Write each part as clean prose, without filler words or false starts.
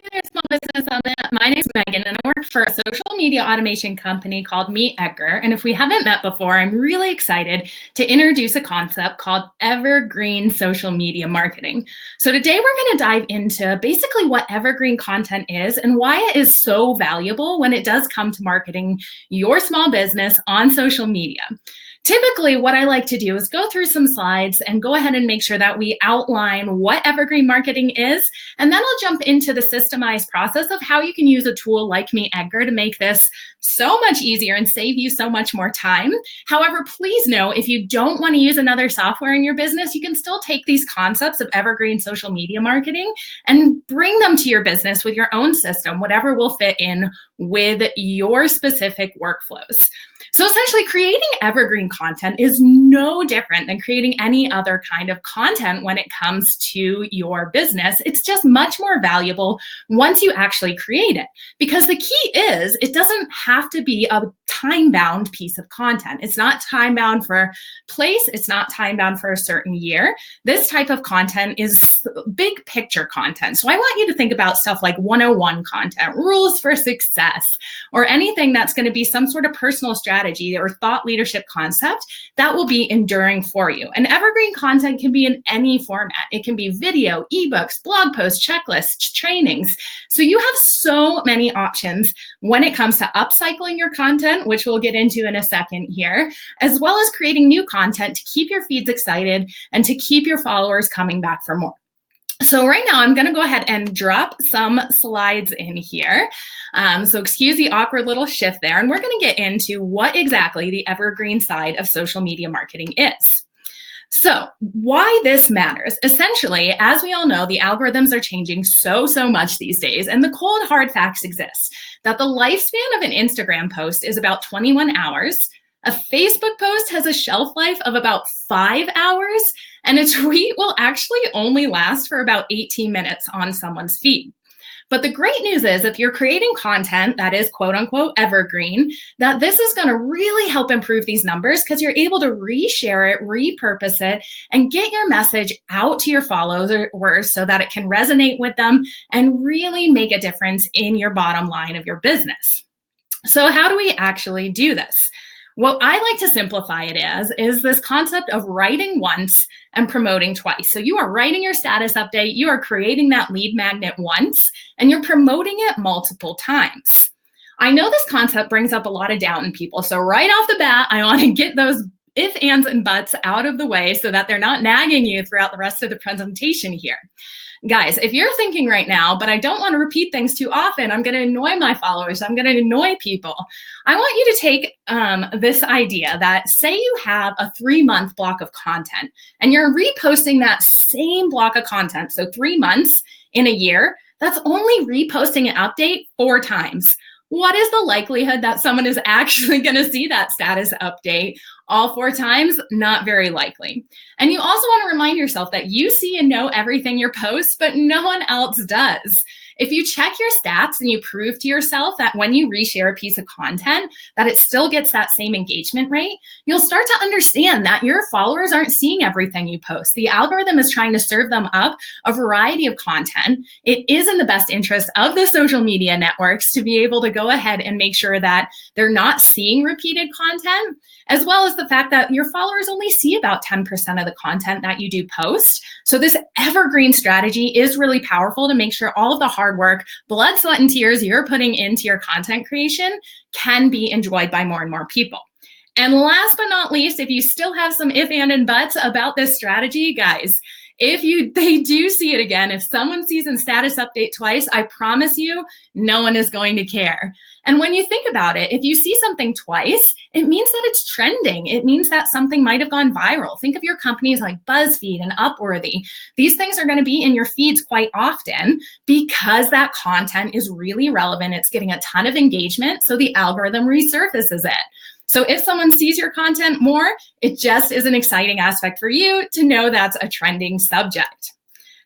Hey there, Small Business Summit. My name is Megan, and I work for a social media automation company called MeetEdgar. And if we haven't met before, I'm really excited to introduce a concept called Evergreen social media marketing. So today we're going to dive into basically what evergreen content is and why it is so valuable when it does come to marketing your small business on social media. Typically, what I like to do is go through some slides and go ahead and make sure that we outline what evergreen marketing is, and then I'll jump into the systemized process of how you can use a tool like MeetEdgar to make this so much easier and save you so much more time. However, please know if you don't want to use another software in your business, you can still take these concepts of evergreen social media marketing and bring them to your business with your own system, whatever will fit in with your specific workflows. So essentially, creating evergreen content is no different than creating any other kind of content when it comes to your business. It's just much more valuable once you actually create it. Because the key is, it doesn't have to be a time-bound piece of content. It's not time-bound for place. It's not time-bound for a certain year. This type of content is big picture content. So I want you to think about stuff like 101 content, rules for success, or anything that's going to be some sort of personal strategy or thought leadership concept that will be enduring for you. And evergreen content can be in any format. It can be video, ebooks, blog posts, checklists, trainings. So you have so many options when it comes to upcycling your content, which we'll get into in a second here, as well as creating new content to keep your feeds excited and to keep your followers coming back for more. So right now, I'm going to go ahead and drop some slides in here. So excuse the awkward little shift there, and we're going to get into what exactly the evergreen side of social media marketing is. So why this matters. Essentially, as we all know, the algorithms are changing so much these days, and the cold hard facts exist that the lifespan of an Instagram post is about 21 hours. A Facebook post has a shelf life of about 5 hours, and a tweet will actually only last for about 18 minutes on someone's feed. But the great news is, if you're creating content that is quote unquote evergreen, that this is going to really help improve these numbers because you're able to reshare it, repurpose it, and get your message out to your followers so that it can resonate with them and really make a difference in your bottom line of your business. So how do we actually do this? What I like to simplify it as is this concept of writing once and promoting twice. So you are writing your status update, you are creating that lead magnet once, and you're promoting it multiple times. I know this concept brings up a lot of doubt in people. So right off the bat, I want to get those if, ands, and buts out of the way so that they're not nagging you throughout the rest of the presentation here. Guys, if you're thinking right now, but I don't want to repeat things too often, I'm going to annoy my followers, I'm going to annoy people. I want you to take this idea that, say you have a 3-month block of content and you're reposting that same block of content, so 3 months in a year, that's only reposting an update 4 times. What is the likelihood that someone is actually going to see that status update all 4 times? Not very likely. And you also want to remind yourself that you see and know everything you post, but no one else does. If you check your stats and you prove to yourself that when you reshare a piece of content, that it still gets that same engagement rate, you'll start to understand that your followers aren't seeing everything you post. The algorithm is trying to serve them up a variety of content. It is in the best interest of the social media networks to be able to go ahead and make sure that they're not seeing repeated content, as well as the fact that your followers only see about 10% of the content that you do post. So this evergreen strategy is really powerful to make sure all of the hard work, blood, sweat, and tears you're putting into your content creation can be enjoyed by more and more people. And last but not least, if you still have some if, and buts about this strategy, guys, if they do see it again, if someone sees a status update twice, I promise you, no one is going to care. And when you think about it, if you see something twice, it means that it's trending. It means that something might have gone viral. Think of your companies like BuzzFeed and Upworthy. These things are going to be in your feeds quite often because that content is really relevant. It's getting a ton of engagement, so the algorithm resurfaces it. So if someone sees your content more, it just is an exciting aspect for you to know that's a trending subject.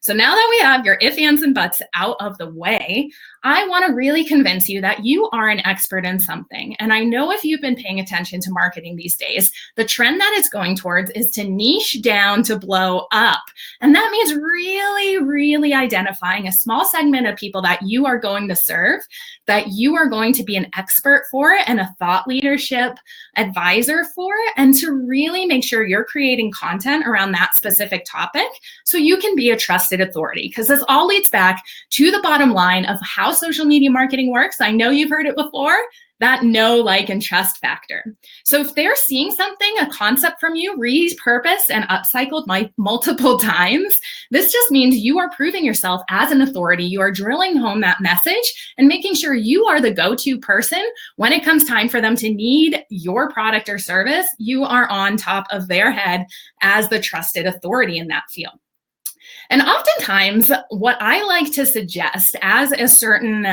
So now that we have your ifs, ands, and buts out of the way, I want to really convince you that you are an expert in something. And I know if you've been paying attention to marketing these days, the trend that it's going towards is to niche down to blow up. And that means really, really identifying a small segment of people that you are going to serve, that you are going to be an expert for and a thought leadership advisor for, and to really make sure you're creating content around that specific topic so you can be a trusted authority. Because this all leads back to the bottom line of how social media marketing works. I know you've heard it before, that know, like, and trust factor. So if they're seeing something, a concept from you, repurposed and upcycled multiple times, this just means you are proving yourself as an authority. You are drilling home that message and making sure you are the go-to person when it comes time for them to need your product or service. You are on top of their head as the trusted authority in that field. And oftentimes, what I like to suggest as a certain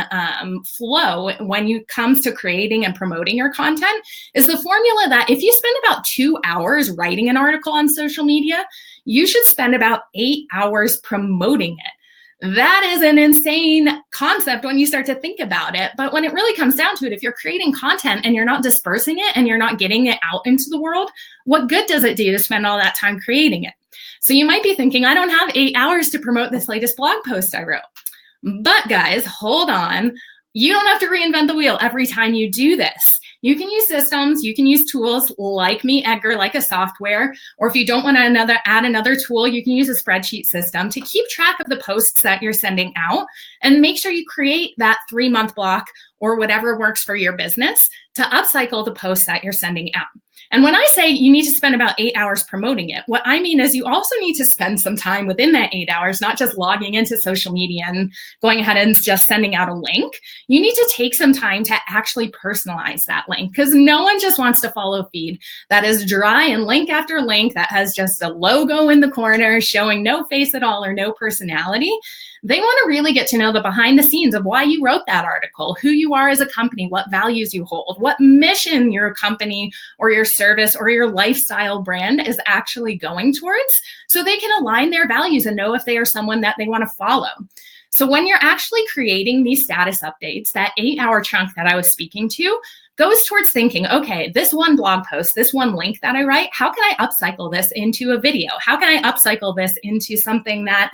flow when it comes to creating and promoting your content is the formula that if you spend about 2 hours writing an article on social media, you should spend about 8 hours promoting it. That is an insane concept when you start to think about it. But when it really comes down to it, if you're creating content and you're not dispersing it and you're not getting it out into the world, what good does it do to spend all that time creating it? So you might be thinking, I don't have 8 hours to promote this latest blog post I wrote. But guys, hold on. You don't have to reinvent the wheel every time you do this. You can use systems, you can use tools like MeetEdgar, like a software, or if you don't want to add another tool, you can use a spreadsheet system to keep track of the posts that you're sending out and make sure you create that 3-month block or whatever works for your business to upcycle the posts that you're sending out. And when I say you need to spend about 8 hours promoting it, what I mean is you also need to spend some time within that 8 hours, not just logging into social media and going ahead and just sending out a link. You need to take some time to actually personalize that link, because no one just wants to follow a feed that is dry and link after link that has just a logo in the corner showing no face at all or no personality. They want to really get to know the behind the scenes of why you wrote that article, who you are as a company, what values you hold, what mission your company or your service or your lifestyle brand is actually going towards, so they can align their values and know if they are someone that they want to follow. So when you're actually creating these status updates, that 8-hour chunk that I was speaking to goes towards thinking, okay, this one blog post, this one link that I write, how can I upcycle this into a video? How can I upcycle this into something that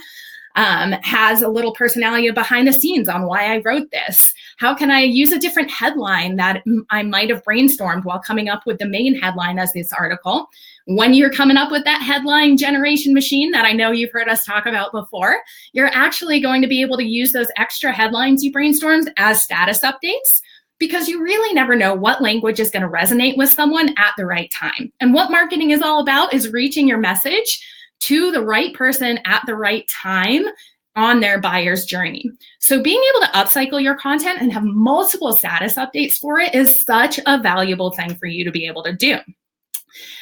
has a little personality behind the scenes on why I wrote this? How can I use a different headline that I might have brainstormed while coming up with the main headline as this article? When you're coming up with that headline generation machine that I know you've heard us talk about before, you're actually going to be able to use those extra headlines you brainstormed as status updates, because you really never know what language is going to resonate with someone at the right time. And what marketing is all about is reaching your message to the right person at the right time on their buyer's journey. So being able to upcycle your content and have multiple status updates for it is such a valuable thing for you to be able to do.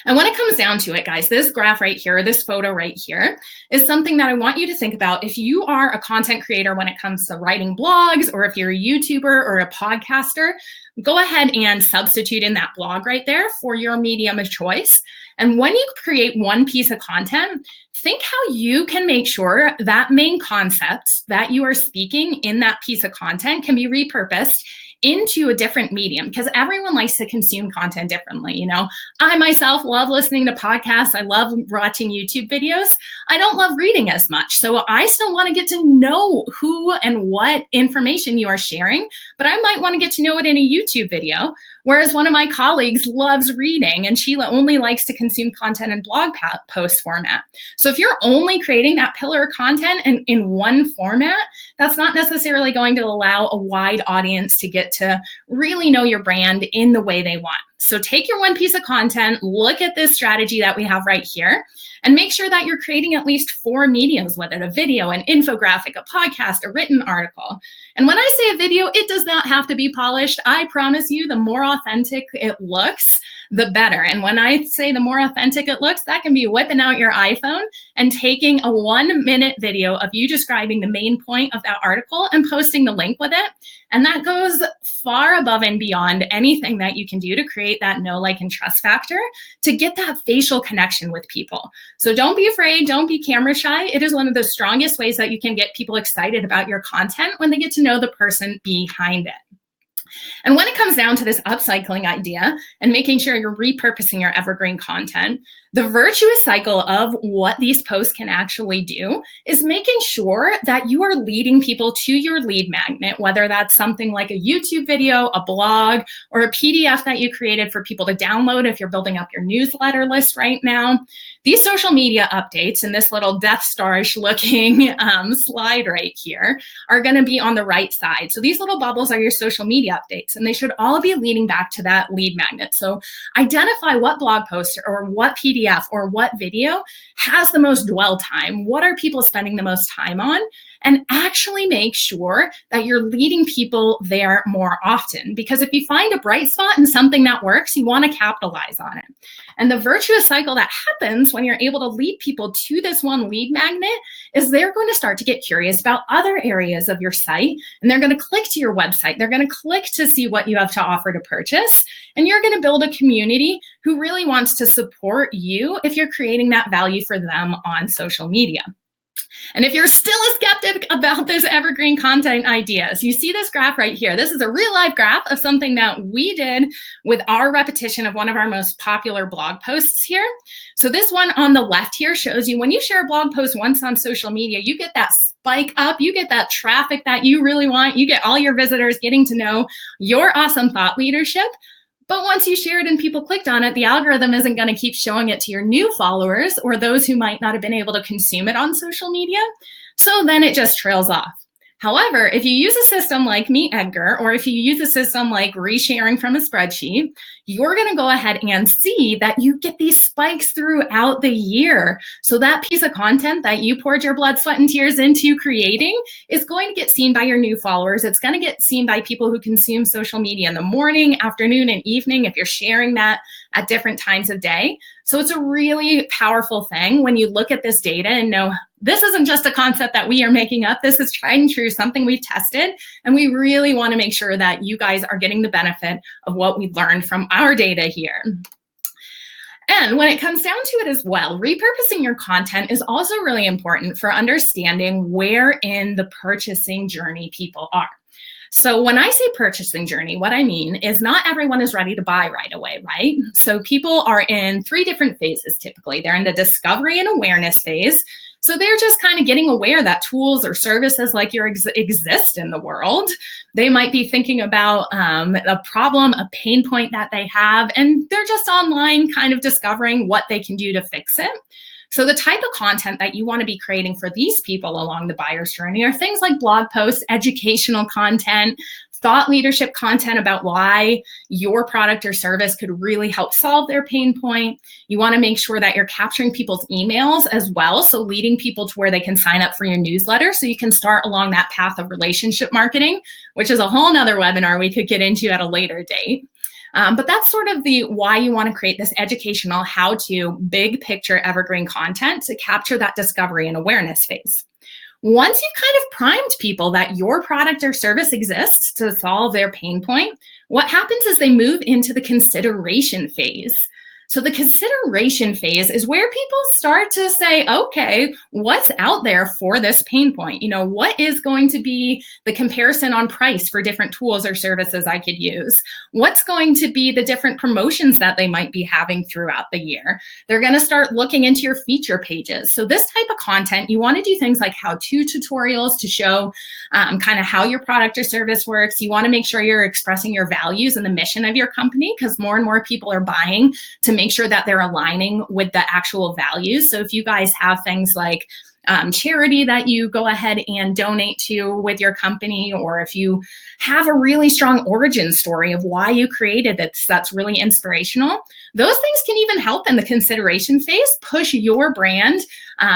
And when it comes down to it, guys, this graph right here, this photo right here, is something that I want you to think about. If you are a content creator when it comes to writing blogs, or if you're a YouTuber or a podcaster, go ahead and substitute in that blog right there for your medium of choice. And when you create one piece of content, think how you can make sure that main concept that you are speaking in that piece of content can be repurposed into a different medium, because everyone likes to consume content differently. You know, I myself love listening to podcasts. I love watching YouTube videos. I don't love reading as much. So I still want to get to know who and what information you are sharing, but I might want to get to know it in a YouTube video. Whereas one of my colleagues loves reading and Sheila only likes to consume content in blog post format. So if you're only creating that pillar of content in one format, that's not necessarily going to allow a wide audience to get to really know your brand in the way they want. So take your one piece of content, look at this strategy that we have right here, and make sure that you're creating at least 4 mediums, whether it's a video, an infographic, a podcast, a written article. And when I say a video, it does not have to be polished. I promise you, the more authentic it looks, the better. And when I say the more authentic it looks, that can be whipping out your iPhone and taking a 1-minute video of you describing the main point of that article and posting the link with it. And that goes far above and beyond anything that you can do to create that know, like, and trust factor to get that facial connection with people. So don't be afraid, don't be camera shy. It is one of the strongest ways that you can get people excited about your content when they get to know the person behind it. And when it comes down to this upcycling idea and making sure you're repurposing your evergreen content, the virtuous cycle of what these posts can actually do is making sure that you are leading people to your lead magnet, whether that's something like a YouTube video, a blog, or a PDF that you created for people to download if you're building up your newsletter list right now. These social media updates and this little Death Star-ish looking slide right here are going to be on the right side. So these little bubbles are your social media updates, and they should all be leading back to that lead magnet. So identify what blog post or what PDF or what video has the most dwell time. What are people spending the most time on? And actually make sure that you're leading people there more often. Because if you find a bright spot and something that works, you want to capitalize on it. And the virtuous cycle that happens when you're able to lead people to this one lead magnet is they're going to start to get curious about other areas of your site, and they're going to click to your website. They're going to click to see what you have to offer to purchase, and you're going to build a community who really wants to support you if you're creating that value for them on social media. And if you're still a skeptic about this evergreen content ideas, you see this graph right here. This is a real life graph of something that we did with our repetition of one of our most popular blog posts here. So this one on the left here shows you when you share a blog post once on social media, you get that spike up, you get that traffic that you really want, you get all your visitors getting to know your awesome thought leadership. But once you share it and people clicked on it, the algorithm isn't going to keep showing it to your new followers or those who might not have been able to consume it on social media. So then it just trails off. However, if you use a system like MeetEdgar, or if you use a system like resharing from a spreadsheet, you're going to go ahead and see that you get these spikes throughout the year. So that piece of content that you poured your blood, sweat, and tears into creating is going to get seen by your new followers. It's going to get seen by people who consume social media in the morning, afternoon, and evening if you're sharing that at different times of day. So it's a really powerful thing when you look at this data and know this isn't just a concept that we are making up. This is tried and true, something we've tested. And we really want to make sure that you guys are getting the benefit of what we learned from our data here. And when it comes down to it as well, repurposing your content is also really important for understanding where in the purchasing journey people are. So when I say purchasing journey, what I mean is not everyone is ready to buy right away, right? So people are in 3 different phases typically. They're in the discovery and awareness phase. So they're just kind of getting aware that tools or services like yours exist in the world. They might be thinking about a problem, a pain point that they have, and they're just online kind of discovering what they can do to fix it. So the type of content that you want to be creating for these people along the buyer's journey are things like blog posts, educational content, thought leadership content about why your product or service could really help solve their pain point. You want to make sure that you're capturing people's emails as well, so leading people to where they can sign up for your newsletter so you can start along that path of relationship marketing, which is a whole nother webinar we could get into at a later date. But that's sort of the why you want to create this educational how-to big picture evergreen content to capture that discovery and awareness phase. Once you've kind of primed people that your product or service exists to solve their pain point, what happens is they move into the consideration phase. So the consideration phase is where people start to say, okay, what's out there for this pain point? You know, what is going to be the comparison on price for different tools or services I could use? What's going to be the different promotions that they might be having throughout the year? They're going to start looking into your feature pages. So this type of content, you want to do things like how-to tutorials to show kind of how your product or service works. You want to make sure you're expressing your values and the mission of your company, because more and more people are buying to make sure that they're aligning with the actual values. So if you guys have things like charity that you go ahead and donate to with your company, or if you have a really strong origin story of why you created it, that's really inspirational, those things can even help in the consideration phase push your brand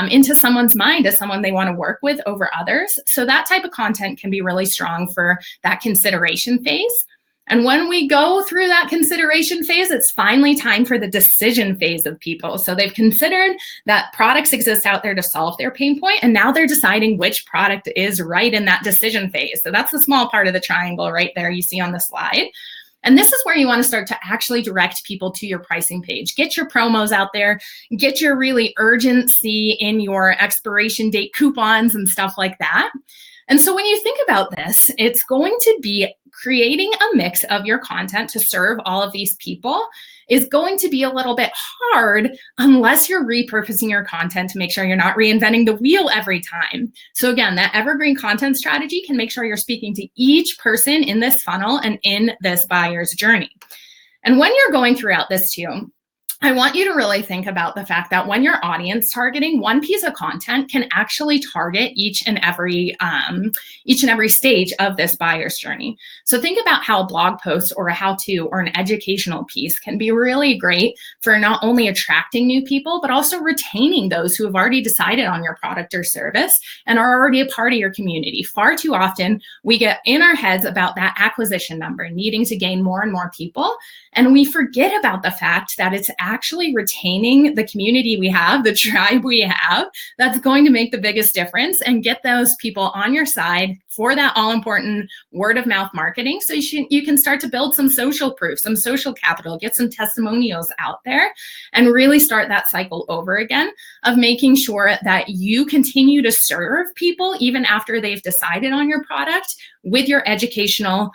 into someone's mind as someone they want to work with over others. So that type of content can be really strong for that consideration phase. And when we go through that consideration phase, it's finally time for the decision phase of people. So they've considered that products exist out there to solve their pain point, and now they're deciding which product is right in that decision phase. So that's the small part of the triangle right there you see on the slide. And this is where you want to start to actually direct people to your pricing page. Get your promos out there, get your really urgency in your expiration date coupons and stuff like that. And so when you think about this, it's going to be creating a mix of your content to serve all of these people is going to be a little bit hard unless you're repurposing your content to make sure you're not reinventing the wheel every time. So again, that evergreen content strategy can make sure you're speaking to each person in this funnel and in this buyer's journey. And when you're going throughout this too, I want you to really think about the fact that when you're audience targeting, one piece of content can actually target each and every stage of this buyer's journey. So think about how a blog post or a how-to or an educational piece can be really great for not only attracting new people, but also retaining those who have already decided on your product or service and are already a part of your community. Far too often, we get in our heads about that acquisition number, needing to gain more and more people, and we forget about the fact that it's actually retaining the community we have, the tribe we have, that's going to make the biggest difference and get those people on your side for that all-important word-of-mouth marketing. So you can start to build some social proof, some social capital, get some testimonials out there, and really start that cycle over again of making sure that you continue to serve people even after they've decided on your product with your educational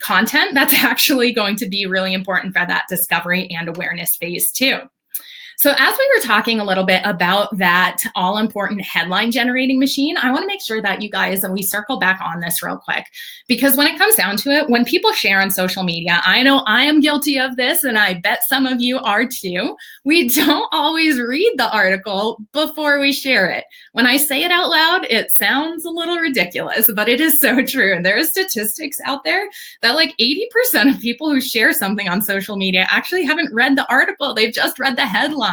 content. That's actually going to be really important for that discovery and awareness phase too. So as we were talking a little bit about that all-important headline generating machine, I want to make sure that you guys, and we circle back on this real quick, because when it comes down to it, when people share on social media, I know I am guilty of this, and I bet some of you are too. We don't always read the article before we share it. When I say it out loud, it sounds a little ridiculous, but it is so true. And there are statistics out there that like 80% of people who share something on social media actually haven't read the article. They've just read the headline.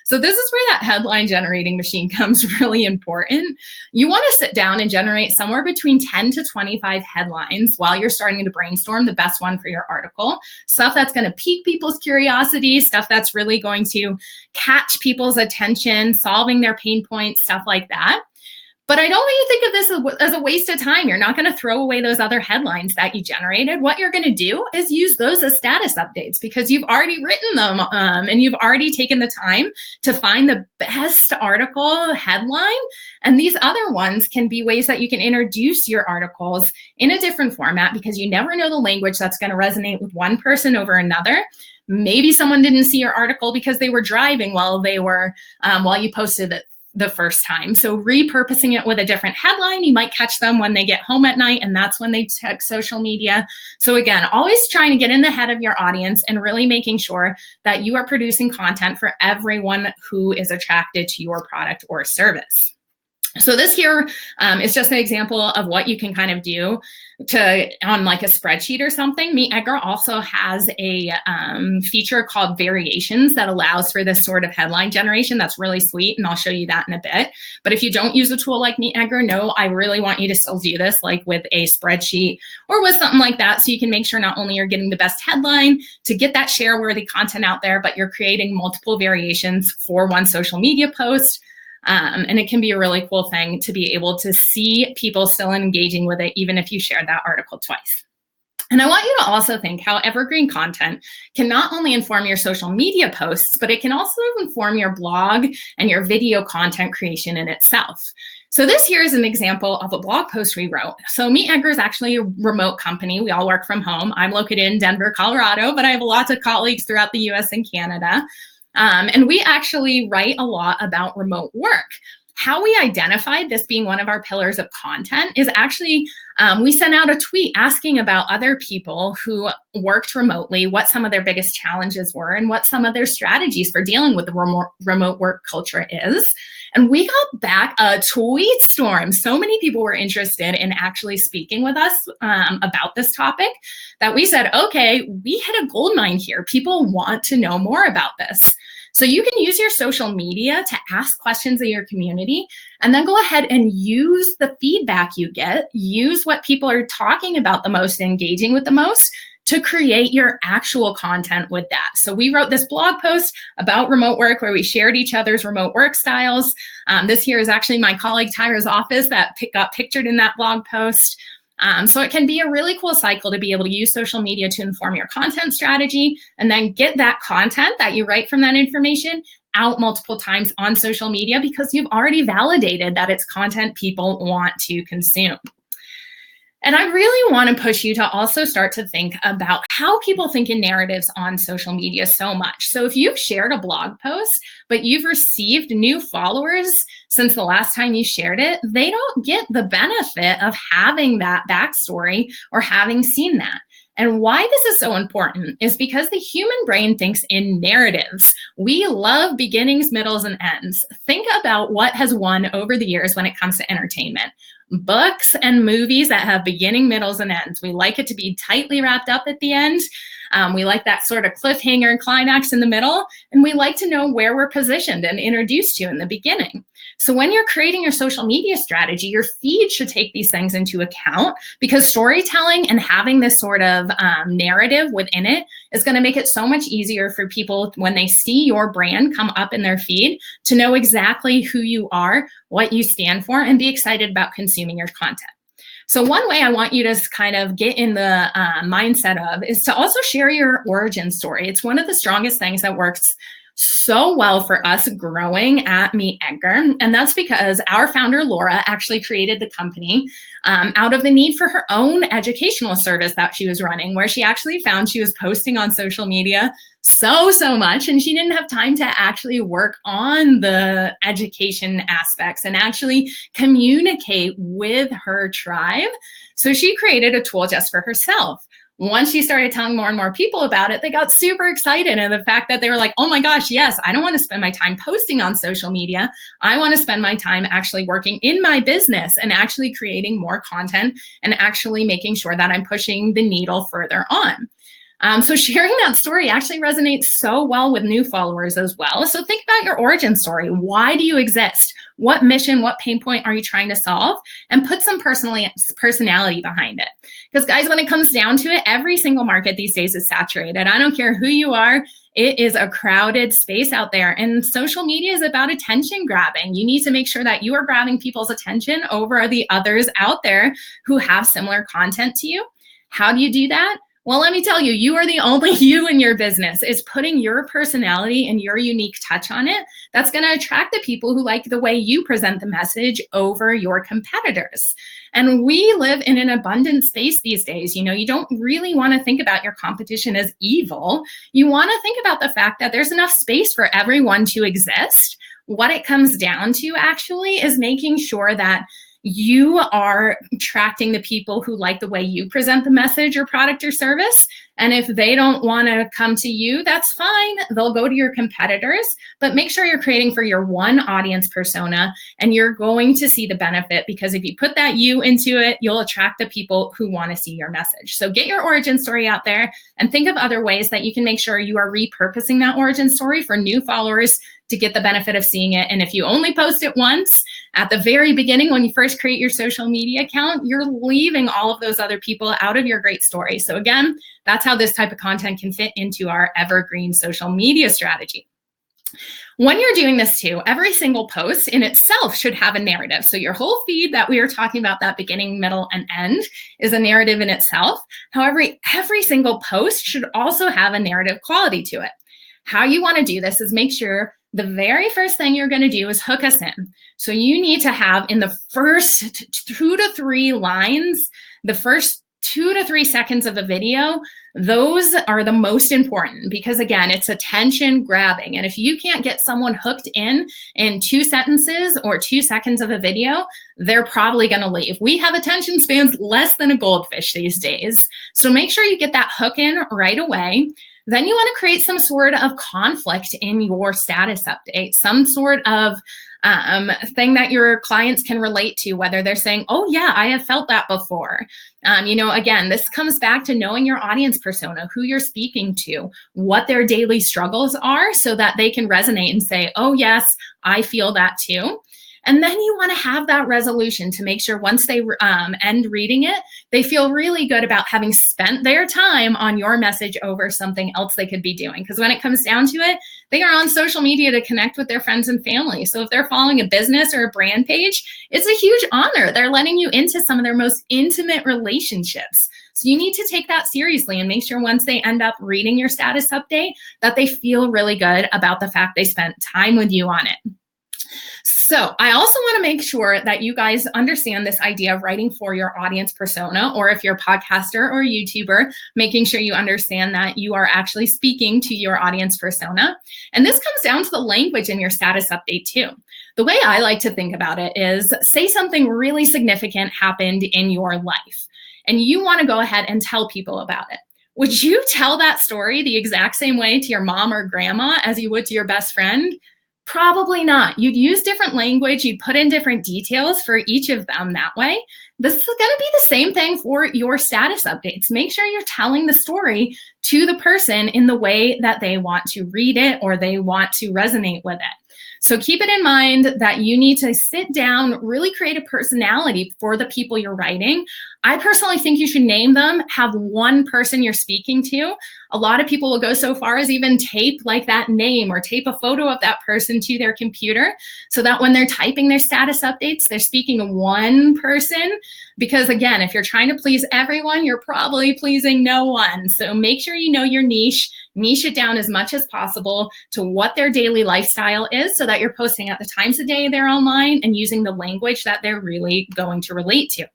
So this is where that headline generating machine comes really important. You want to sit down and generate somewhere between 10 to 25 headlines while you're starting to brainstorm the best one for your article. Stuff that's going to pique people's curiosity, stuff that's really going to catch people's attention, solving their pain points, stuff like that. But I don't want you to think of this as a waste of time. You're not going to throw away those other headlines that you generated. What you're going to do is use those as status updates because you've already written them and you've already taken the time to find the best article headline. And these other ones can be ways that you can introduce your articles in a different format because you never know the language that's going to resonate with one person over another. Maybe someone didn't see your article because they were driving while you posted it the first time. So repurposing it with a different headline, you might catch them when they get home at night, and that's when they check social media. So again, always trying to get in the head of your audience and really making sure that you are producing content for everyone who is attracted to your product or service. So this here is just an example of what you can kind of do on like a spreadsheet or something. MeetEdgar also has a feature called variations that allows for this sort of headline generation. That's really sweet, and I'll show you that in a bit. But if you don't use a tool like MeetEdgar, no, I really want you to still do this like with a spreadsheet or with something like that, so you can make sure not only you're getting the best headline to get that share-worthy content out there, but you're creating multiple variations for one social media post. And it can be a really cool thing to be able to see people still engaging with it, even if you shared that article twice. And I want you to also think how evergreen content can not only inform your social media posts, but it can also inform your blog and your video content creation in itself. So this here is an example of a blog post we wrote. So MeetEdgar is actually a remote company. We all work from home. I'm located in Denver, Colorado, but I have lots of colleagues throughout the US and Canada. And we actually write a lot about remote work. How we identified this being one of our pillars of content is actually, we sent out a tweet asking about other people who worked remotely, what some of their biggest challenges were, and what some of their strategies for dealing with the remote work culture is. And we got back a tweet storm. So many people were interested in actually speaking with us about this topic that we said, okay, we hit a gold mine here. People want to know more about this. So you can use your social media to ask questions of your community and then go ahead and use the feedback you get, use what people are talking about the most, engaging with the most to create your actual content with that. So we wrote this blog post about remote work where we shared each other's remote work styles. This here is actually my colleague Tyra's office that got pictured in that blog post. So it can be a really cool cycle to be able to use social media to inform your content strategy and then get that content that you write from that information out multiple times on social media because you've already validated that it's content people want to consume. And I really want to push you to also start to think about how people think in narratives on social media so much. So if you've shared a blog post, but you've received new followers since the last time you shared it, they don't get the benefit of having that backstory or having seen that. And why this is so important is because the human brain thinks in narratives. We love beginnings, middles, and ends. Think about what has won over the years when it comes to entertainment. Books and movies that have beginning, middles, and ends. We like it to be tightly wrapped up at the end. We like that sort of cliffhanger and climax in the middle, and we like to know where we're positioned and introduced to in the beginning. So when you're creating your social media strategy, your feed should take these things into account because storytelling and having this sort of narrative within it is going to make it so much easier for people when they see your brand come up in their feed to know exactly who you are, what you stand for, and be excited about consuming your content. So one way I want you to kind of get in the mindset of is to also share your origin story. It's one of the strongest things that works so well for us growing at MeetEdgar. And that's because our founder, Laura, actually created the company out of the need for her own educational service that she was running, where she actually found she was posting on social media so much, and she didn't have time to actually work on the education aspects and actually communicate with her tribe. So she created a tool just for herself. Once she started telling more and more people about it, they got super excited. And the fact that they were like, oh my gosh, yes, I don't want to spend my time posting on social media. I want to spend my time actually working in my business and actually creating more content and actually making sure that I'm pushing the needle further on. So sharing that story actually resonates so well with new followers as well. So think about your origin story. Why do you exist? What mission, what pain point are you trying to solve? And put some personality behind it. Because guys, when it comes down to it, every single market these days is saturated. I don't care who you are. It is a crowded space out there. And social media is about attention grabbing. You need to make sure that you are grabbing people's attention over the others out there who have similar content to you. How do you do that? Well, let me tell you, you are the only you in your business. Is putting your personality and your unique touch on it. That's going to attract the people who like the way you present the message over your competitors. And we live in an abundant space these days. You know, you don't really want to think about your competition as evil. You want to think about the fact that there's enough space for everyone to exist. What it comes down to actually is making sure that you are attracting the people who like the way you present the message or product or service. And if they don't want to come to you, that's fine. They'll go to your competitors, but make sure you're creating for your one audience persona, and you're going to see the benefit, because if you put that you into it, you'll attract the people who want to see your message. So get your origin story out there and think of other ways that you can make sure you are repurposing that origin story for new followers to get the benefit of seeing it. And if you only post it once at the very beginning, when you first create your social media account, you're leaving all of those other people out of your great story. So again, that's how this type of content can fit into our evergreen social media strategy. When you're doing this too, every single post in itself should have a narrative. So your whole feed that we were talking about, that beginning, middle, and end, is a narrative in itself. However, every single post should also have a narrative quality to it. How you want to do this is make sure the very first thing you're going to do is hook us in. So you need to have in the first 2 to 3 lines, the first 2 to 3 seconds of a video, those are the most important, because again, it's attention grabbing. And if you can't get someone hooked in 2 sentences or 2 seconds of a video, they're probably going to leave. We have attention spans less than a goldfish these days. So make sure you get that hook in right away. Then you want to create some sort of conflict in your status update, some sort of thing that your clients can relate to, whether they're saying, oh yeah, I have felt that before. Again, this comes back to knowing your audience persona, who you're speaking to, what their daily struggles are, so that they can resonate and say, oh yes, I feel that too. And then you want to have that resolution to make sure once they end reading it, they feel really good about having spent their time on your message over something else they could be doing. Because when it comes down to it, they are on social media to connect with their friends and family. So if they're following a business or a brand page, it's a huge honor. They're letting you into some of their most intimate relationships. So you need to take that seriously and make sure once they end up reading your status update that they feel really good about the fact they spent time with you on it. So I also want to make sure that you guys understand this idea of writing for your audience persona, or if you're a podcaster or YouTuber, making sure you understand that you are actually speaking to your audience persona. And this comes down to the language in your status update too. The way I like to think about it is, say something really significant happened in your life and you want to go ahead and tell people about it. Would you tell that story the exact same way to your mom or grandma as you would to your best friend? Probably not. You'd use different language. You'd put in different details for each of them that way. This is going to be the same thing for your status updates. Make sure you're telling the story to the person in the way that they want to read it or they want to resonate with it. So keep it in mind that you need to sit down, really create a personality for the people you're writing. I personally think you should name them, have one person you're speaking to. A lot of people will go so far as even tape like that name or tape a photo of that person to their computer so that when they're typing their status updates, they're speaking to one person. Because again, if you're trying to please everyone, you're probably pleasing no one. So make sure you know your niche it down as much as possible to what their daily lifestyle is so that you're posting at the times of day they're online and using the language that they're really going to relate to.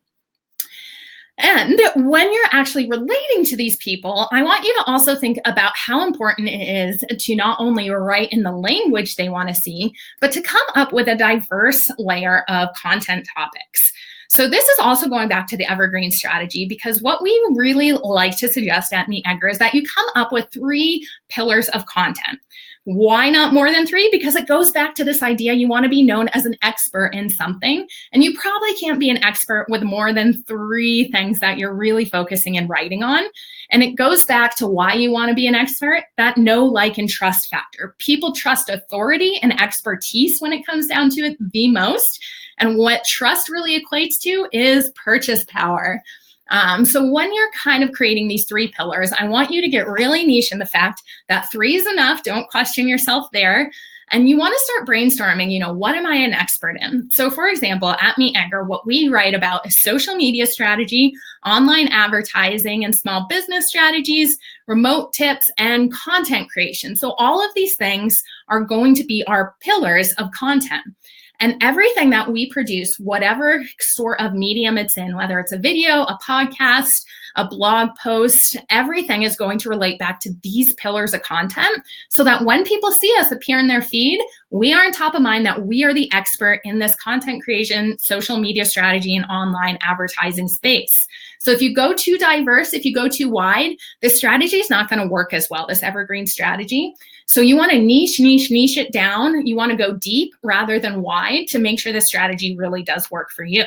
And when you're actually relating to these people, I want you to also think about how important it is to not only write in the language they want to see, but to come up with a diverse layer of content topics. So this is also going back to the Evergreen strategy, because what we really like to suggest at MeetEdgar is that you come up with 3 pillars of content. Why not more than 3? Because it goes back to this idea you want to be known as an expert in something, and you probably can't be an expert with more than 3 things that you're really focusing and writing on. And it goes back to why you want to be an expert, that know, like, and trust factor. People trust authority and expertise when it comes down to it the most. And what trust really equates to is purchase power. So when you're kind of creating these 3 pillars, I want you to get really niche in the fact that 3 is enough. Don't question yourself there. And you want to start brainstorming, what am I an expert in? So for example, at MeetEdgar, what we write about is social media strategy, online advertising and small business strategies, remote tips, and content creation. So all of these things are going to be our pillars of content. And everything that we produce, whatever sort of medium it's in, whether it's a video, a podcast, a blog post, everything is going to relate back to these pillars of content so that when people see us appear in their feed, we are on top of mind that we are the expert in this content creation, social media strategy, and online advertising space. So if you go too diverse, if you go too wide, this strategy is not going to work as well, this evergreen strategy. So you want to niche it down. You want to go deep rather than wide to make sure the strategy really does work for you.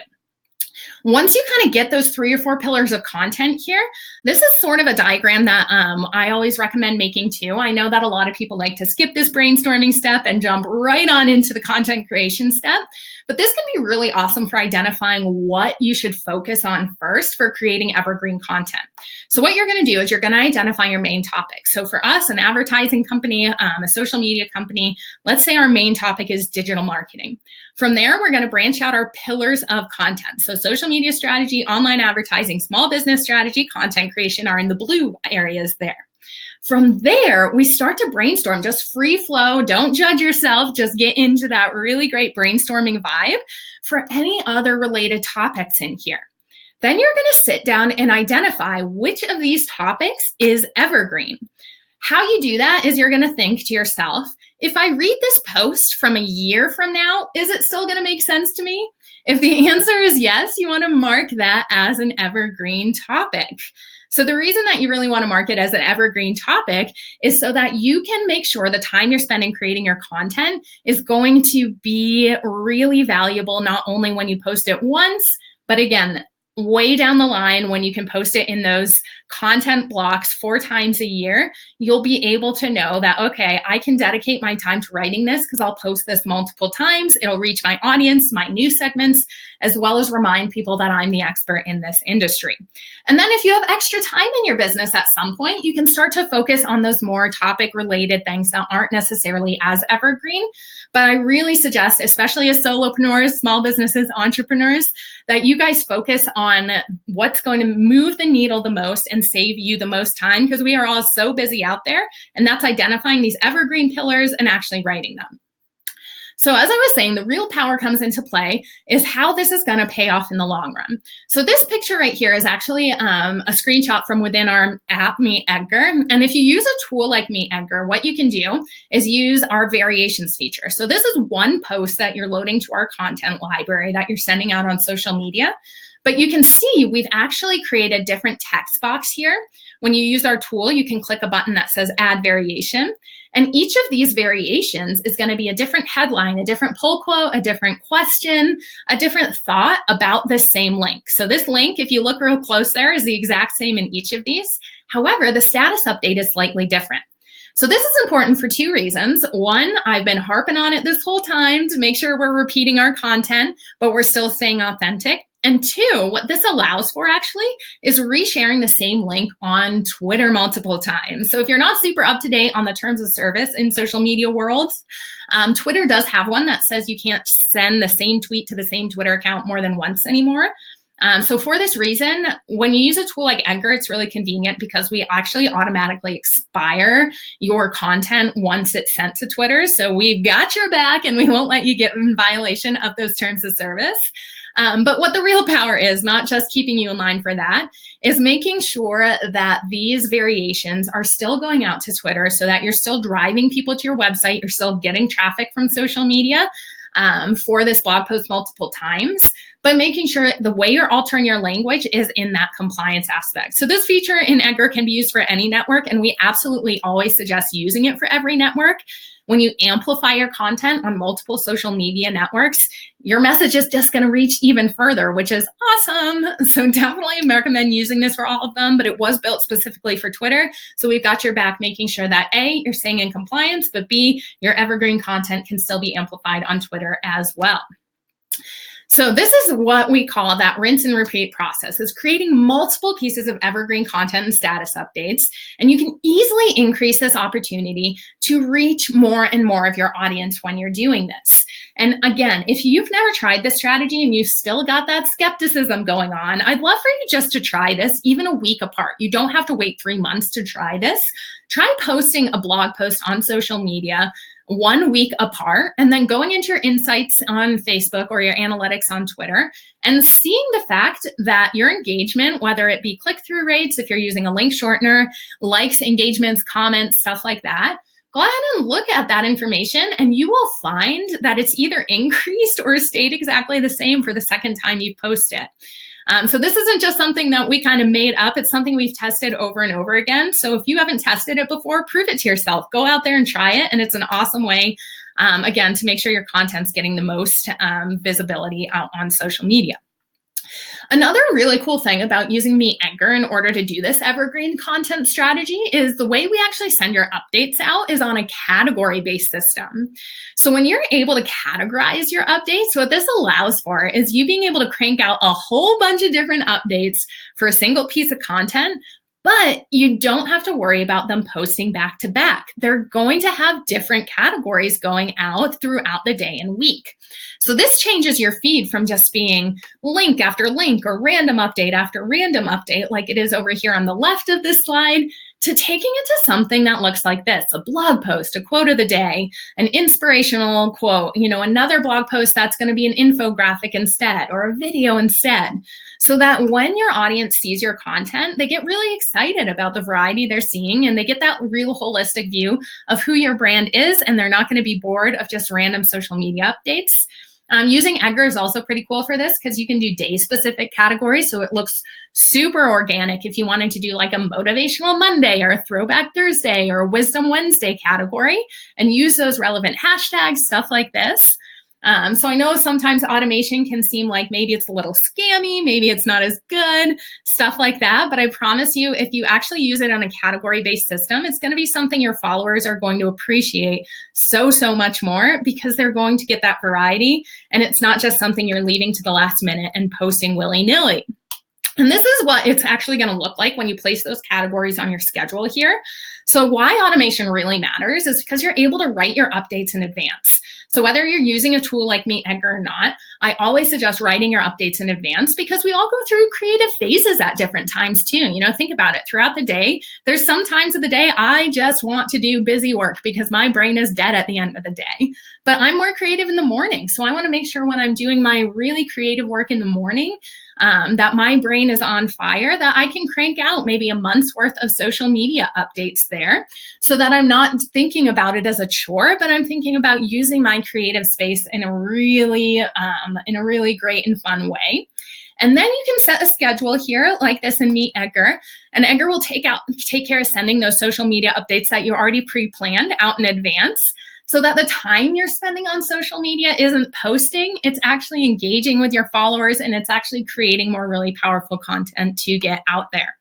Once you kind of get those 3 or 4 pillars of content here, this is sort of a diagram that I always recommend making too. I know that a lot of people like to skip this brainstorming step and jump right on into the content creation step, but this can be really awesome for identifying what you should focus on first for creating evergreen content. So what you're going to do is you're going to identify your main topic. So for us, an advertising company, a social media company, let's say our main topic is digital marketing. From there, we're going to branch out our pillars of content. So social media strategy, online advertising, small business strategy, content creation are in the blue areas there. From there, we start to brainstorm, just free flow. Don't judge yourself. Just get into that really great brainstorming vibe for any other related topics in here. Then you're going to sit down and identify which of these topics is evergreen. How you do that is you're going to think to yourself, if I read this post from a year from now, is it still going to make sense to me? If the answer is yes, you want to mark that as an evergreen topic. So the reason that you really want to mark it as an evergreen topic is so that you can make sure the time you're spending creating your content is going to be really valuable, not only when you post it once, but again, way down the line, when you can post it in those content blocks 4 times a year, you'll be able to know that, okay, I can dedicate my time to writing this because I'll post this multiple times. It'll reach my audience, my news segments, as well as remind people that I'm the expert in this industry. And then if you have extra time in your business at some point, you can start to focus on those more topic related things that aren't necessarily as evergreen. But I really suggest, especially as solopreneurs, small businesses, entrepreneurs, that you guys focus on what's going to move the needle the most and save you the most time, because we are all so busy out there, and that's identifying these evergreen pillars and actually writing them. So as I was saying, the real power comes into play is how this is going to pay off in the long run. So this picture right here is actually a screenshot from within our app, MeetEdgar. And if you use a tool like MeetEdgar, what you can do is use our variations feature. So this is one post that you're loading to our content library that you're sending out on social media. But you can see we've actually created different text box here. When you use our tool, you can click a button that says add variation. And each of these variations is going to be a different headline, a different pull quote, a different question, a different thought about the same link. So this link, if you look real close there, is the exact same in each of these. However, the status update is slightly different. So this is important for 2 reasons. One, I've been harping on it this whole time to make sure we're repeating our content, but we're still staying authentic. And 2, what this allows for actually is resharing the same link on Twitter multiple times. So if you're not super up to date on the terms of service in social media worlds, Twitter does have one that says you can't send the same tweet to the same Twitter account more than once anymore. So for this reason, when you use a tool like Edgar, it's really convenient because we actually automatically expire your content once it's sent to Twitter. So we've got your back and we won't let you get in violation of those terms of service. But what the real power is, not just keeping you in line for that, is making sure that these variations are still going out to Twitter so that you're still driving people to your website, you're still getting traffic from social media for this blog post multiple times, but making sure the way you're altering your language is in that compliance aspect. So this feature in Edgar can be used for any network, and we absolutely always suggest using it for every network. When you amplify your content on multiple social media networks, your message is just going to reach even further, which is awesome. So definitely recommend using this for all of them, but it was built specifically for Twitter. So we've got your back, making sure that A, you're staying in compliance, but B, your evergreen content can still be amplified on Twitter as well. So this is what we call that rinse and repeat process, is creating multiple pieces of evergreen content and status updates. And you can easily increase this opportunity to reach more and more of your audience when you're doing this. And again, if you've never tried this strategy and you've still got that skepticism going on, I'd love for you just to try this even a week apart. You don't have to wait 3 months to try this. Try posting a blog post on social media 1 week apart, and then going into your insights on Facebook or your analytics on Twitter and seeing the fact that your engagement, whether it be click-through rates, if you're using a link shortener, likes, engagements, comments, stuff like that, go ahead and look at that information and you will find that it's either increased or stayed exactly the same for the second time you post it. So this isn't just something that we kind of made up. It's something we've tested over and over again. So if you haven't tested it before, prove it to yourself. Go out there and try it. And it's an awesome way, again, to make sure your content's getting the most visibility out on social media. Another really cool thing about using MeetEdgar in order to do this evergreen content strategy is the way we actually send your updates out is on a category-based system. So when you're able to categorize your updates, what this allows for is you being able to crank out a whole bunch of different updates for a single piece of content, but you don't have to worry about them posting back to back. They're going to have different categories going out throughout the day and week. So this changes your feed from just being link after link or random update after random update, like it is over here on the left of this slide, to taking it to something that looks like this: a blog post, a quote of the day, an inspirational quote, another blog post that's going to be an infographic instead, or a video instead. So that when your audience sees your content, they get really excited about the variety they're seeing, and they get that real holistic view of who your brand is, and they're not going to be bored of just random social media updates. Using Edgar is also pretty cool for this because you can do day-specific categories, so it looks super organic if you wanted to do like a motivational Monday or a throwback Thursday or a wisdom Wednesday category and use those relevant hashtags, stuff like this. So I know sometimes automation can seem like maybe it's a little scammy, maybe it's not as good, stuff like that. But I promise you, if you actually use it on a category-based system, it's going to be something your followers are going to appreciate so much more, because they're going to get that variety. And it's not just something you're leaving to the last minute and posting willy-nilly. And this is what it's actually going to look like when you place those categories on your schedule here. So why automation really matters is because you're able to write your updates in advance. So whether you're using a tool like MeetEdgar or not, I always suggest writing your updates in advance, because we all go through creative phases at different times too. You know, think about it. Throughout the day, there's some times of the day I just want to do busy work because my brain is dead at the end of the day. But I'm more creative in the morning. So I want to make sure when I'm doing my really creative work in the morning, that my brain is on fire, that I can crank out maybe a month's worth of social media updates there, so that I'm not thinking about it as a chore, but I'm thinking about using my creative space in a really great and fun way. And then you can set a schedule here like this in MeetEdgar, and Edgar will take care of sending those social media updates that you already pre-planned out in advance, so that the time you're spending on social media isn't posting, it's actually engaging with your followers, and it's actually creating more really powerful content to get out there.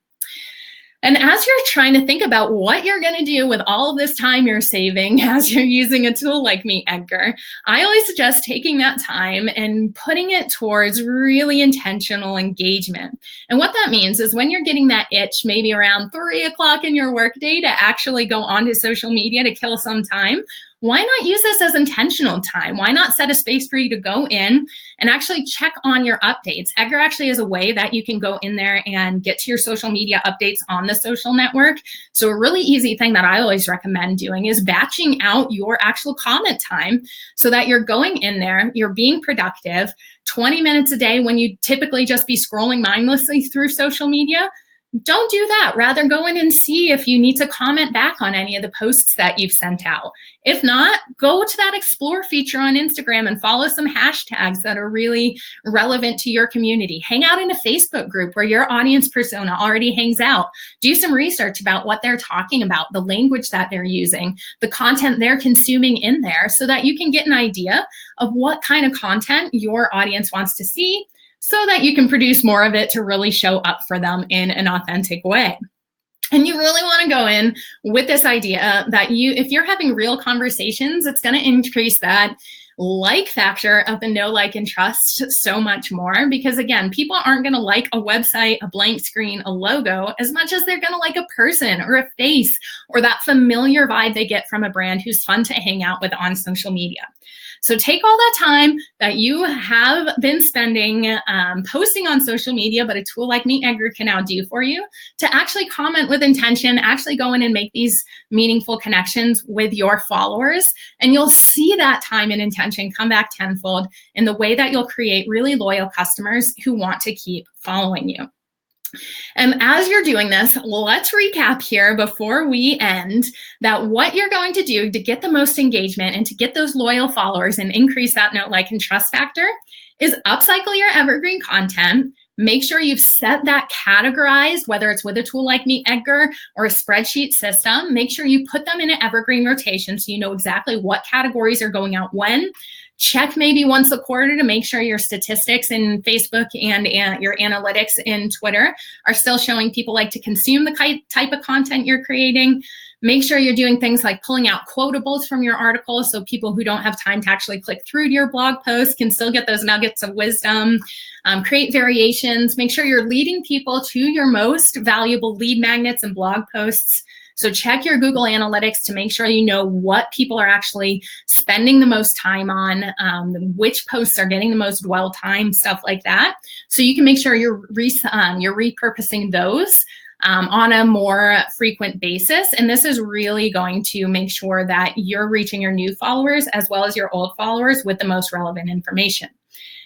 And as you're trying to think about what you're going to do with all of this time you're saving as you're using a tool like MeetEdgar, I always suggest taking that time and putting it towards really intentional engagement. And what that means is when you're getting that itch, maybe around 3 o'clock in your workday, to actually go onto social media to kill some time, why not use this as intentional time? Why not set a space for you to go in and actually check on your updates? Edgar actually is a way that you can go in there and get to your social media updates on the social network. So a really easy thing that I always recommend doing is batching out your actual comment time, so that you're going in there, you're being productive. 20 minutes a day when you typically just be scrolling mindlessly through social media, don't do that. Rather, go in and see if you need to comment back on any of the posts that you've sent out. If not, go to that explore feature on Instagram and follow some hashtags that are really relevant to your community. Hang out in a Facebook group where your audience persona already hangs out. Do some research about what they're talking about, the language that they're using, the content they're consuming in there, so that you can get an idea of what kind of content your audience wants to see, so that you can produce more of it to really show up for them in an authentic way. And you really want to go in with this idea that if you're having real conversations, it's going to increase that like factor of the know, like, and trust so much more, because again, people aren't going to like a website, a blank screen, a logo as much as they're going to like a person or a face, or that familiar vibe they get from a brand who's fun to hang out with on social media. So take all that time that you have been spending posting on social media, but a tool like MeetEdgar can now do for you, to actually comment with intention, actually go in and make these meaningful connections with your followers. And you'll see that time and intention come back tenfold in the way that you'll create really loyal customers who want to keep following you. And as you're doing this, let's recap here before we end that what you're going to do to get the most engagement and to get those loyal followers and increase that know, like, and trust factor is upcycle your evergreen content. Make sure you've set that categorized, whether it's with a tool like MeetEdgar or a spreadsheet system. Make sure you put them in an evergreen rotation so you know exactly what categories are going out when. Check maybe once a quarter to make sure your statistics in Facebook and your analytics in Twitter are still showing people like to consume the type of content you're creating. Make sure you're doing things like pulling out quotables from your articles so people who don't have time to actually click through to your blog post can still get those nuggets of wisdom. Create variations. Make sure you're leading people to your most valuable lead magnets and blog posts. So check your Google Analytics to make sure you know what people are actually spending the most time on, which posts are getting the most dwell time, stuff like that. So you can make sure you're repurposing those on a more frequent basis. And this is really going to make sure that you're reaching your new followers as well as your old followers with the most relevant information.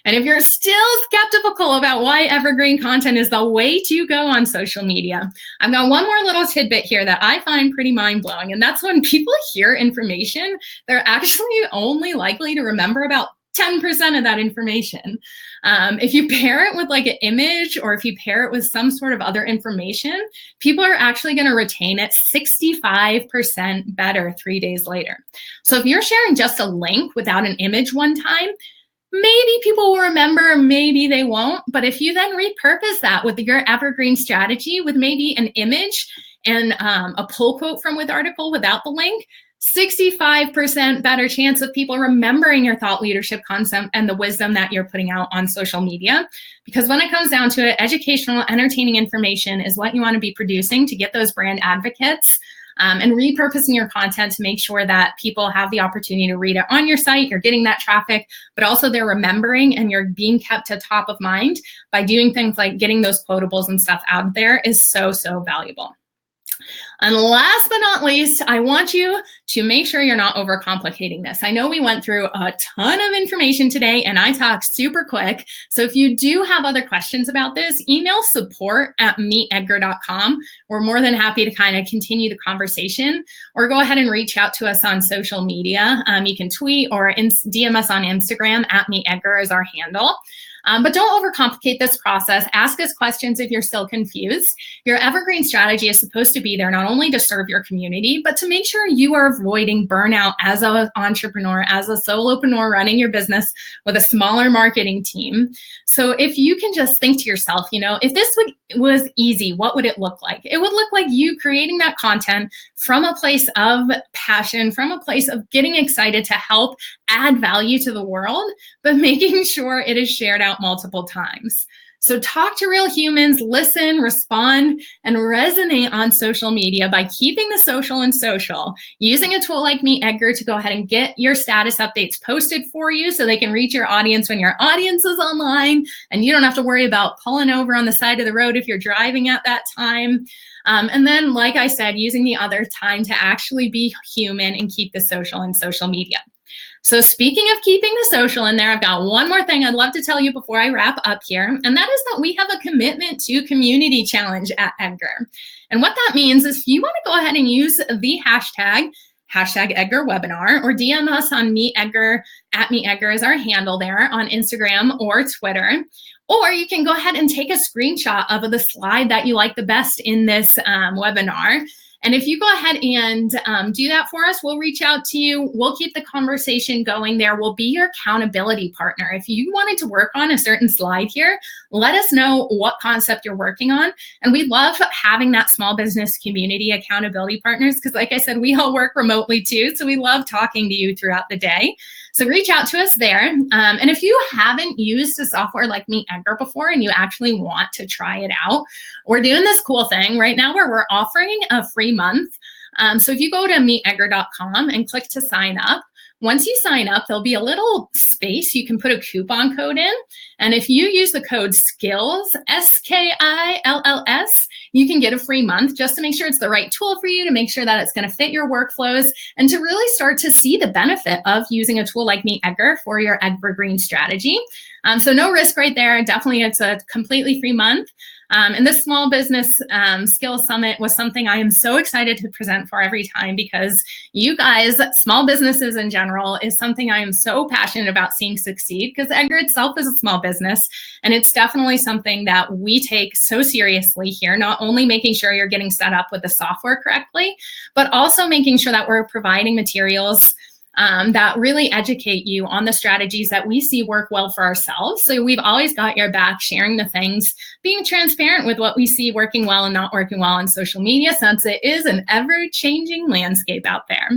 And if you're still skeptical about why evergreen content is the way to go on social media, I've got one more little tidbit here that I find pretty mind-blowing. And that's when people hear information, they're actually only likely to remember about 10% of that information. If you pair it with like an image, or if you pair it with some sort of other information, people are actually going to retain it 65% better 3 days later. So if you're sharing just a link without an image one time, Maybe people will remember, maybe they won't. But if you then repurpose that with your evergreen strategy with maybe an image and a pull quote from with article without the link, 65% better chance of people remembering your thought leadership concept and the wisdom that you're putting out on social media. Because when it comes down to it, educational, entertaining information is what you want to be producing to get those brand advocates. And repurposing your content to make sure that people have the opportunity to read it on your site, you're getting that traffic, but also they're remembering and you're being kept to top of mind by doing things like getting those quotables and stuff out there is so, so valuable. And last but not least, I want you to make sure you're not overcomplicating this. I know we went through a ton of information today and I talked super quick. So if you do have other questions about this, email support@meetedgar.com. We're more than happy to kind of continue the conversation, or go ahead and reach out to us on social media. You can tweet or DM us on Instagram @MeetEdgar is our handle. But don't overcomplicate this process. Ask us questions if you're still confused. Your evergreen strategy is supposed to be there not only to serve your community, but to make sure you are avoiding burnout as an entrepreneur, as a solopreneur running your business with a smaller marketing team. So if you can just think to yourself, if this was easy, what would it look like? It would look like you creating that content from a place of passion, from a place of getting excited to help add value to the world, but making sure it is shared out multiple times. So talk to real humans, listen, respond, and resonate on social media by keeping the social and social, using a tool like MeetEdgar to go ahead and get your status updates posted for you so they can reach your audience when your audience is online, and you don't have to worry about pulling over on the side of the road if you're driving at that time. And then, like I said, using the other time to actually be human and keep the social and social media. So speaking of keeping the social in there, I've got one more thing I'd love to tell you before I wrap up here, and that is that we have a commitment to community challenge at Edgar. And what that means is if you want to go ahead and use the hashtag Edgar webinar, or DM us on MeetEdgar @MeetEdgar is our handle there on Instagram or Twitter. Or you can go ahead and take a screenshot of the slide that you like the best in this webinar. And if you go ahead and do that for us, we'll reach out to you. We'll keep the conversation going there. We'll be your accountability partner. If you wanted to work on a certain slide here, let us know what concept you're working on. And we love having that small business community accountability partners because, like I said, we all work remotely too. So we love talking to you throughout the day. So reach out to us there. And if you haven't used a software like MeetEdgar before and you actually want to try it out, we're doing this cool thing right now where we're offering a free month. So if you go to meetedgar.com and click to sign up, once you sign up, there'll be a little space you can put a coupon code in. And if you use the code SKILLS, SKILLS, you can get a free month just to make sure it's the right tool for you, to make sure that it's going to fit your workflows, and to really start to see the benefit of using a tool like MeetEdgar for your evergreen strategy. So no risk right there. Definitely, it's a completely free month. And this Small Business Skills Summit was something I am so excited to present for every time, because you guys, small businesses in general, is something I am so passionate about seeing succeed, because Edgar itself is a small business. And it's definitely something that we take so seriously here, not only making sure you're getting set up with the software correctly, but also making sure that we're providing materials that really educate you on the strategies that we see work well for ourselves. So we've always got your back, sharing the things, being transparent with what we see working well and not working well on social media, since it is an ever-changing landscape out there.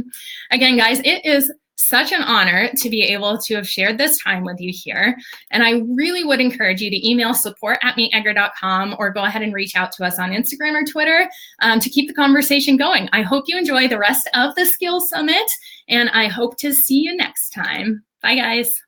Again, guys, it is such an honor to be able to have shared this time with you here. And I really would encourage you to email support@meetedgar.com or go ahead and reach out to us on Instagram or Twitter to keep the conversation going. I hope you enjoy the rest of the Skills Summit, and I hope to see you next time. Bye, guys.